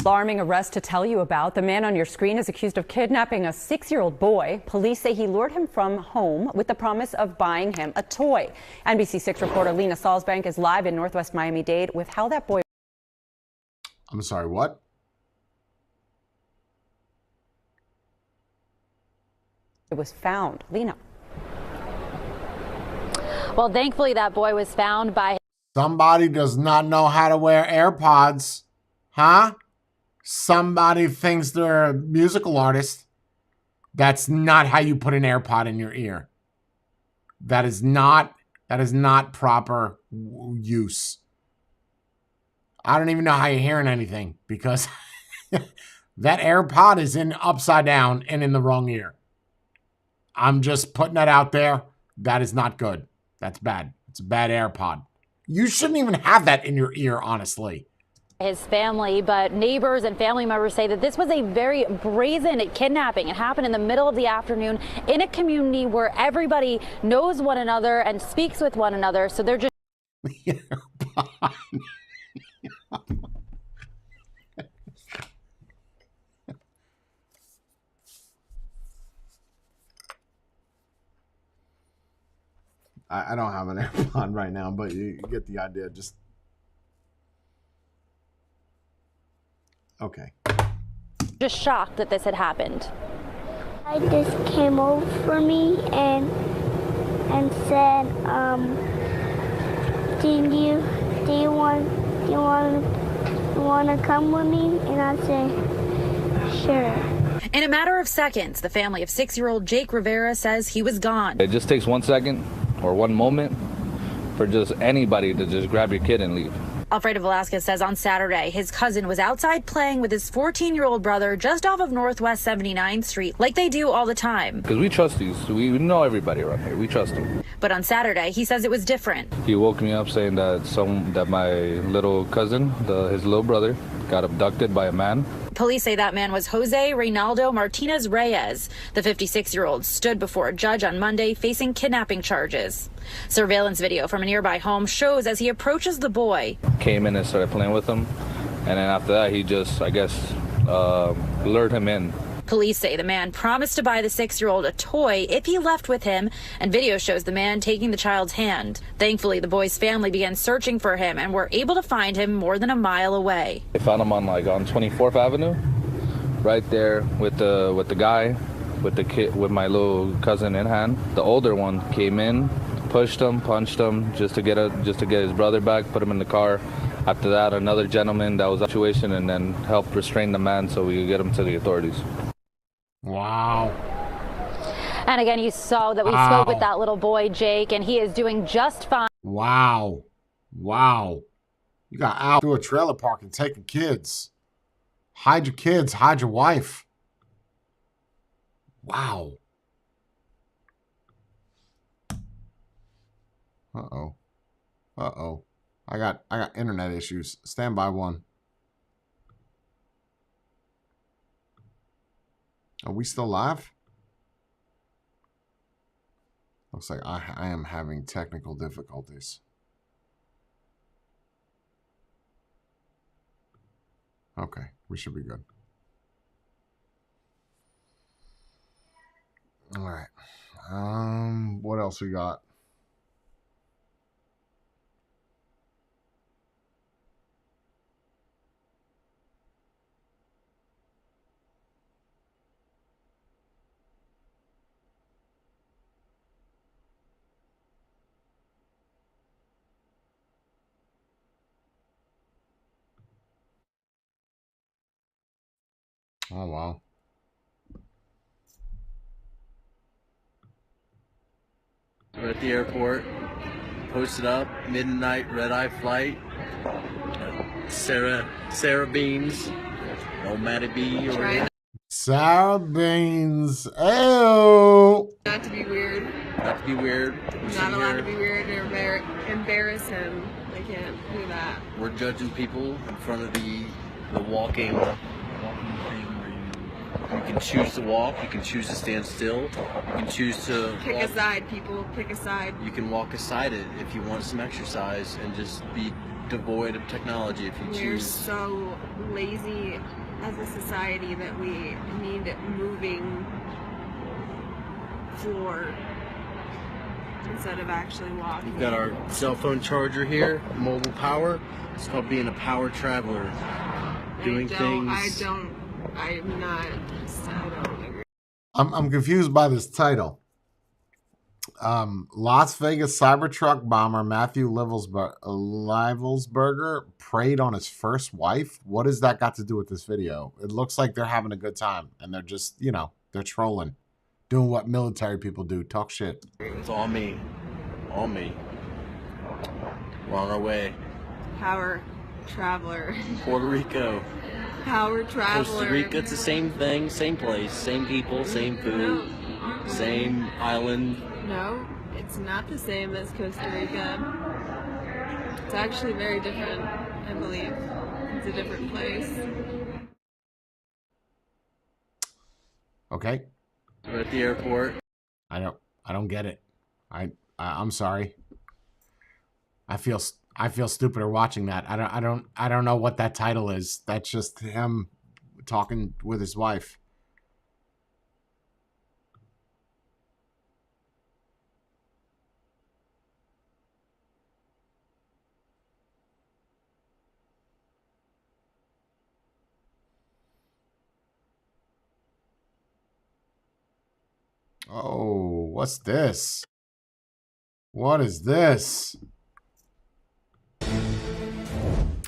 S2: Alarming arrest to tell you about. The man on your screen is accused of kidnapping a 6-year-old boy. Police say he lured him from home with the promise of buying him a toy. NBC6 reporter Lena Salzbank is live in Northwest Miami-Dade with how that boy...
S1: I'm sorry, what?
S2: It was found. Lena.
S4: Well, thankfully that boy was found by...
S1: Somebody does not know how to wear AirPods. Huh? Somebody thinks they're a musical artist. That's not how you put an AirPod in your ear. That is not proper use. I don't even know how you're hearing anything because that AirPod is in upside down and in the wrong ear. I'm just putting that out there. That is not good. That's bad. It's a bad AirPod. You shouldn't even have that in your ear, honestly.
S4: His family, but neighbors and family members say that this was a very brazen kidnapping. It happened in the middle of the afternoon in a community where everybody knows one another and speaks with one another. So they're just...
S1: I don't have an AirPod right now, but you get the idea. Just okay.
S4: Just shocked that this had happened.
S10: I just came over me and said, do you want to come with me? And I said, sure.
S4: In a matter of seconds, the family of 6-year-old Jake Rivera says he was gone.
S6: It just takes 1 second or one moment for just anybody to just grab your kid and leave.
S4: Alfredo Velasquez says on Saturday his cousin was outside playing with his 14-year-old brother just off of Northwest 79th Street, like they do all the time.
S6: Because we trust these. We know everybody around here. We trust them.
S4: But on Saturday, he says it was different.
S6: He woke me up saying that my little cousin, his little brother, got abducted by a man.
S4: Police say that man was Jose Reynaldo Martinez Reyes. The 56-year-old stood before a judge on Monday facing kidnapping charges. Surveillance video from a nearby home shows as he approaches the boy.
S6: Came in and started playing with him. And then after that, he just, I guess, lured him in.
S4: Police say the man promised to buy the 6-year-old a toy if he left with him, and video shows the man taking the child's hand. Thankfully, the boy's family began searching for him and were able to find him more than a mile away.
S6: They found him on 24th Avenue, right there with the guy, with the kid, with my little cousin in hand. The older one came in, pushed him, punched him, just to get his brother back, put him in the car. After that, another gentleman that was in the situation and then helped restrain the man so we could get him to the authorities.
S1: Wow.
S4: And again, you saw that we spoke with that little boy, Jake, and he is doing just fine.
S1: Wow. Wow. You got out to a trailer park and taking kids. Hide your kids, hide your wife. Wow. Uh-oh. Uh-oh. I got internet issues. Stand by one. Are we still live? Looks like I am having technical difficulties. Okay, we should be good. All right. What else we got? Oh, wow.
S7: We're at the airport, posted up, midnight red-eye flight. Sarah Beans, no Maddie B. Or
S1: Sarah Beans. Ew.
S8: Not to be weird.
S7: Not to be weird.
S8: Not allowed to be weird or embarrass him. I can't do that.
S7: We're judging people in front of the walking thing where you You can choose to walk, you can choose to stand still, you can choose to
S8: Pick
S7: walk.
S8: a side, people. Pick a side.
S7: You can walk aside it if you want some exercise and just be devoid of technology if you
S8: We're
S7: choose.
S8: so lazy as a society that we need moving floor instead of actually walking.
S7: We've got our cell phone charger here, mobile power. It's called being a power traveler. Doing things.
S8: I don't agree.
S1: I'm confused by this title. Las Vegas Cybertruck bomber Matthew Livelsberger preyed on his first wife. What has that got to do with this video? It looks like they're having a good time and they're just, they're trolling, doing what military people do, talk shit.
S7: It's all me. All me. We're on our way.
S8: Power traveler.
S7: Puerto Rico.
S8: Power traveler.
S7: Costa Rica, it's the same thing, same place, same people, same food, same island.
S8: No, it's not the same as Costa Rica. It's actually very different, I believe. It's a different place.
S1: Okay.
S7: We're at the airport.
S1: I don't get it. I'm sorry. I feel stupider watching that. I don't know what that title is. That's just him talking with his wife. Oh, what's this? What is this?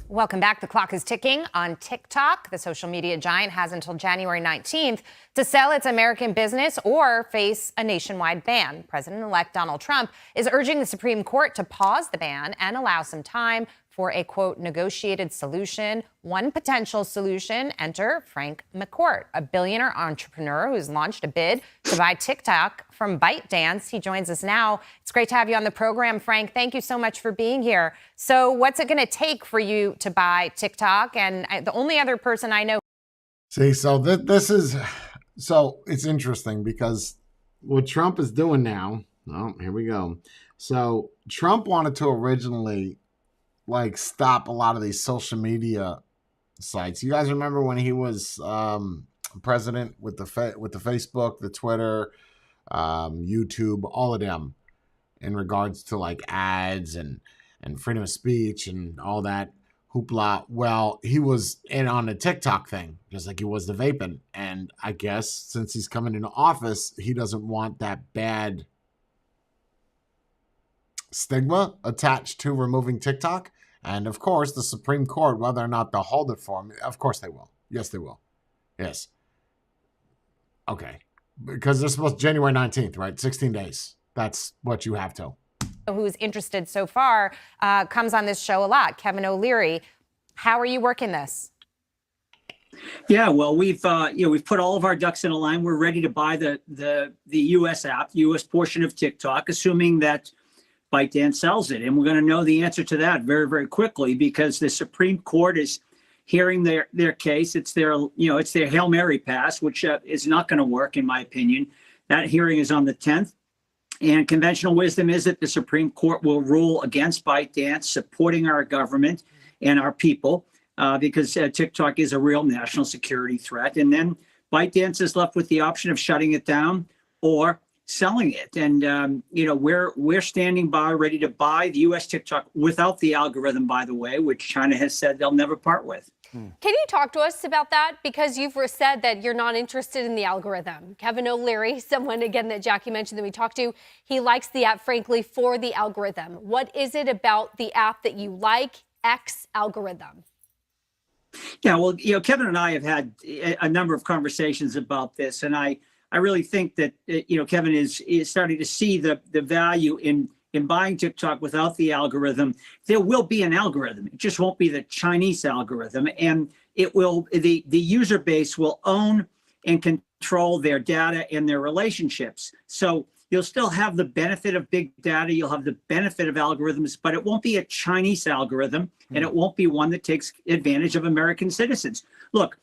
S3: Welcome back. The clock is ticking on TikTok. The social media giant has until January 19th to sell its American business or face a nationwide ban. President-elect Donald Trump is urging the Supreme Court to pause the ban and allow some time for a, quote, negotiated solution. One potential solution, enter Frank McCourt, a billionaire entrepreneur who's launched a bid to buy TikTok from ByteDance. He joins us now. It's great to have you on the program, Frank. Thank you so much for being here. So what's it going to take for you to buy TikTok? And the only other person I know.
S1: See, so this is, so it's interesting because what Trump is doing now, oh, here we go. So Trump wanted to originally stop a lot of these social media sites. You guys remember when he was president with the Facebook, the Twitter, YouTube, all of them, in regards to ads and freedom of speech and all that hoopla. Well, he was in on the TikTok thing, just like he was the vaping. And I guess since he's coming into office, he doesn't want that bad stigma attached to removing TikTok. And of course, the Supreme Court, whether or not they'll hold it for him, of course they will. Yes, they will. Yes. Okay. Because they're supposed to January 19th, right? 16 days. That's what you have to.
S3: Who's interested so far comes on this show a lot. Kevin O'Leary. How are you working this?
S5: Yeah, well, we've put all of our ducks in a line. We're ready to buy the U.S. app, U.S. portion of TikTok, assuming that ByteDance sells it. And we're going to know the answer to that very, very quickly because the Supreme Court is hearing their case. It's their Hail Mary pass, which is not going to work, in my opinion. That hearing is on the 10th. And conventional wisdom is that the Supreme Court will rule against ByteDance, supporting our government and our people, because TikTok is a real national security threat. And then ByteDance is left with the option of shutting it down or selling it. And, we're standing by, ready to buy the U.S. TikTok without the algorithm, by the way, which China has said they'll never part with.
S9: Can you talk to us about that? Because you've said that you're not interested in the algorithm. Kevin O'Leary, someone, again, that Jackie mentioned that we talked to, he likes the app, frankly, for the algorithm. What is it about the app that you like, X algorithm?
S5: Yeah, well, Kevin and I have had a number of conversations about this, and I really think that, Kevin is starting to see the value in buying TikTok without the algorithm. There will be an algorithm. It just won't be the Chinese algorithm. And it will, the user base will own and control their data and their relationships. So you'll still have the benefit of big data. You'll have the benefit of algorithms, but it won't be a Chinese algorithm, and it won't be one that takes advantage of American citizens. Look,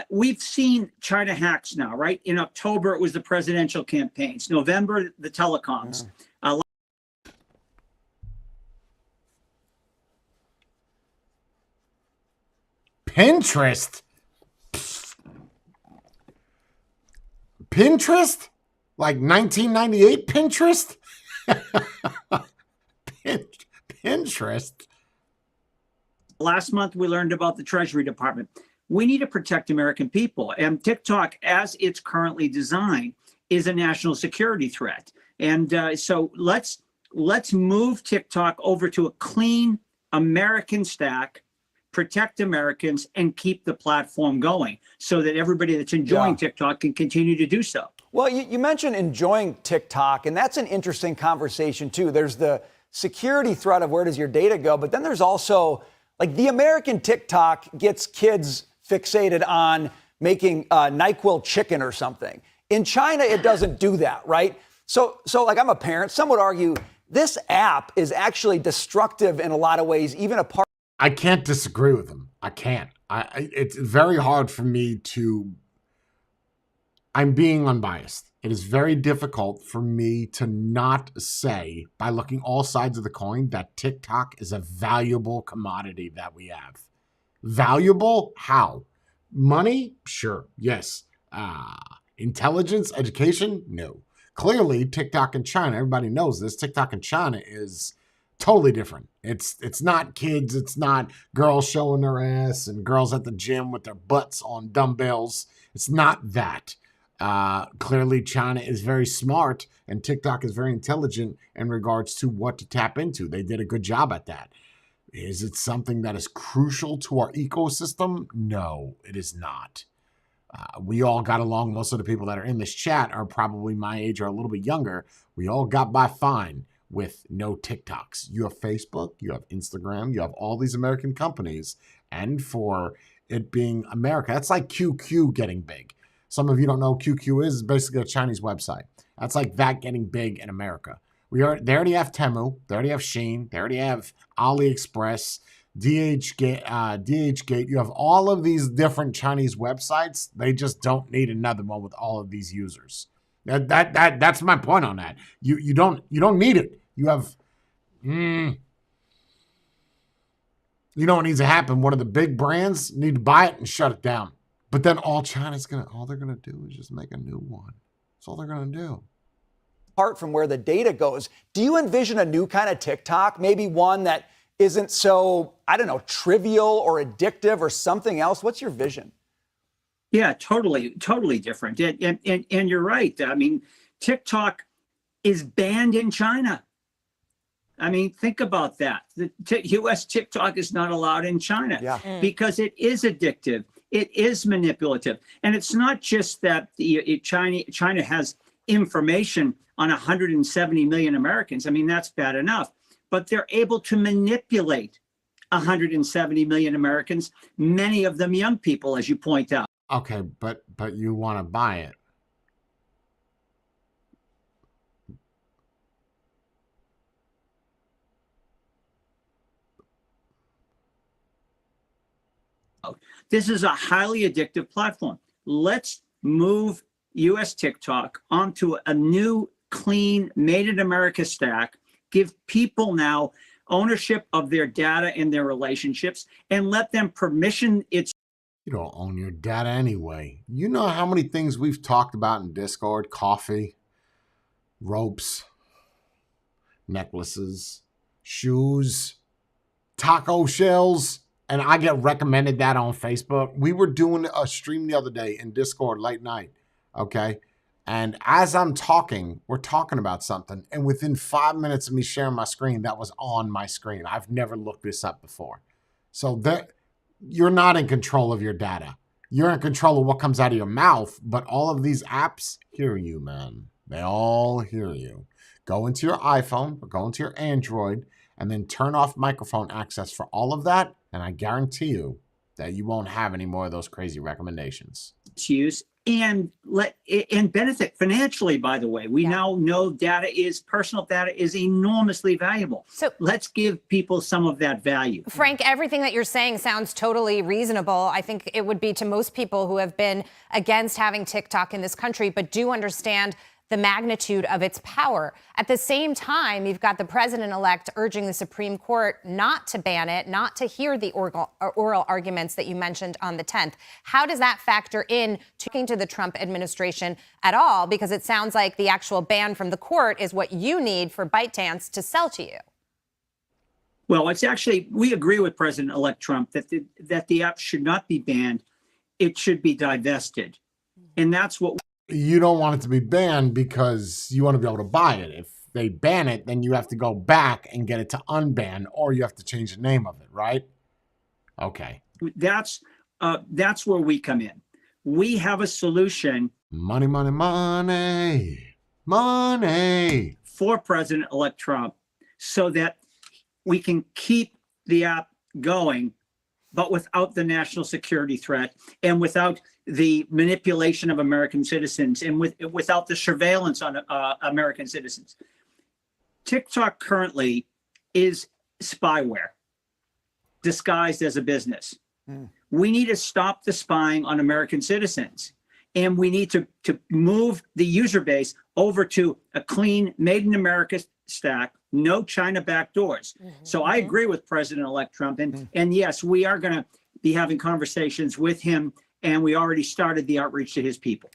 S5: We've seen China hacks now, right? In October, it was the presidential campaigns. November, the telecoms.
S1: Pinterest? Pinterest? Like 1998 Pinterest? Pinterest?
S5: Last month, we learned about the Treasury Department. We need to protect American people. And TikTok, as it's currently designed, is a national security threat. And so let's move TikTok over to a clean American stack, protect Americans, and keep the platform going so that everybody that's enjoying TikTok can continue to do so.
S11: Well, you mentioned enjoying TikTok, and that's an interesting conversation, too. There's the security threat of where does your data go, but then there's also, like, the American TikTok gets kids fixated on making NyQuil chicken or something. In China, it doesn't do that, right? So like, I'm a parent. Some would argue this app is actually destructive in a lot of ways, even apart.
S1: I can't disagree with him. I can't. It's very hard for me to. I'm being unbiased. It is very difficult for me to not say, by looking all sides of the coin, that TikTok is a valuable commodity that we have. Valuable? How? Money? Sure. Yes. Intelligence? Education? No. Clearly, TikTok in China, everybody knows this, TikTok in China is totally different. It's not kids. It's not girls showing their ass and girls at the gym with their butts on dumbbells. It's not that. Clearly, China is very smart and TikTok is very intelligent in regards to what to tap into. They did a good job at that. Is it something that is crucial to our ecosystem? No, it is not. We all got along. Most of the people that are in this chat are probably my age or a little bit younger. We all got by fine with no TikToks. You have Facebook, you have Instagram, you have all these American companies. And for it being America, that's like QQ getting big. Some of you don't know what QQ is. It's basically a Chinese website. That's like that getting big in America. They already have Temu. They already have Shein. They already have AliExpress, DHgate. You have all of these different Chinese websites. They just don't need another one with all of these users. That's my point on that. You don't need it. You have. You know what needs to happen? One of the big brands need to buy it and shut it down. But then all they're gonna do is just make a new one. That's all they're gonna do.
S11: Apart from where the data goes, do you envision a new kind of TikTok? Maybe one that isn't so, I don't know, trivial or addictive or something else? What's your vision?
S5: Yeah, totally different. And you're right. I mean, TikTok is banned in China. I mean, think about that. The U.S. TikTok is not allowed in China because it is addictive. It is manipulative. And it's not just that China has information on 170 million Americans. I mean, that's bad enough. But they're able to manipulate 170 million Americans, many of them young people, as you point out.
S1: Okay, but you want to buy it.
S5: This is a highly addictive platform. Let's move U.S. TikTok onto a new, clean, made in America stack, give people now ownership of their data and their relationships, and let them permission its.
S1: You don't own your data anyway. You know how many things we've talked about in Discord: coffee, ropes, necklaces, shoes, taco shells. And I get recommended that on Facebook. We were doing a stream the other day in Discord late night, okay? And as I'm talking, we're talking about something. And within 5 minutes of me sharing my screen, that was on my screen. I've never looked this up before. So you're not in control of your data. You're in control of what comes out of your mouth. But all of these apps hear you, man. They all hear you. Go into your iPhone or go into your Android and then turn off microphone access for all of that. And I guarantee you that you won't have any more of those crazy recommendations.
S5: Use and benefit financially. By the way, we now know personal data is enormously valuable. So let's give people some of that value.
S3: Frank, everything that you're saying sounds totally reasonable. I think it would be to most people who have been against having TikTok in this country, but do understand the magnitude of its power. At the same time, you've got the president-elect urging the Supreme Court not to ban it, not to hear the oral arguments that you mentioned on the 10th. How does that factor in to the Trump administration at all? Because it sounds like the actual ban from the court is what you need for ByteDance to sell to you.
S5: Well, it's actually, we agree with President-elect Trump that the app should not be banned. It should be divested. And that's what
S1: you don't want it to be banned because you want to be able to buy it. If they ban it, then you have to go back and get it to unban, or you have to change the name of it, right? Okay.
S5: That's where we come in. We have a solution.
S1: Money, money, money, money.
S5: For President-elect Trump, so that we can keep the app going, but without the national security threat and without the manipulation of American citizens and without the surveillance on American citizens. TikTok currently is spyware disguised as a business. We need to stop the spying on American citizens. And we need to move the user base over to a clean, made in America stack, no China backdoors. So I agree with President-elect Trump. And yes, we are going to be having conversations with him. And we already started the outreach to his people.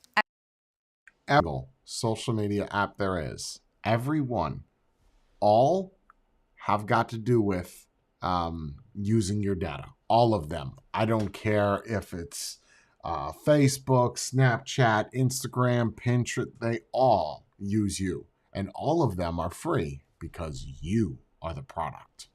S1: Every social media app there is, everyone, all have got to do with using your data. All of them. I don't care if it's Facebook, Snapchat, Instagram, Pinterest. They all use you. And all of them are free because you are the product.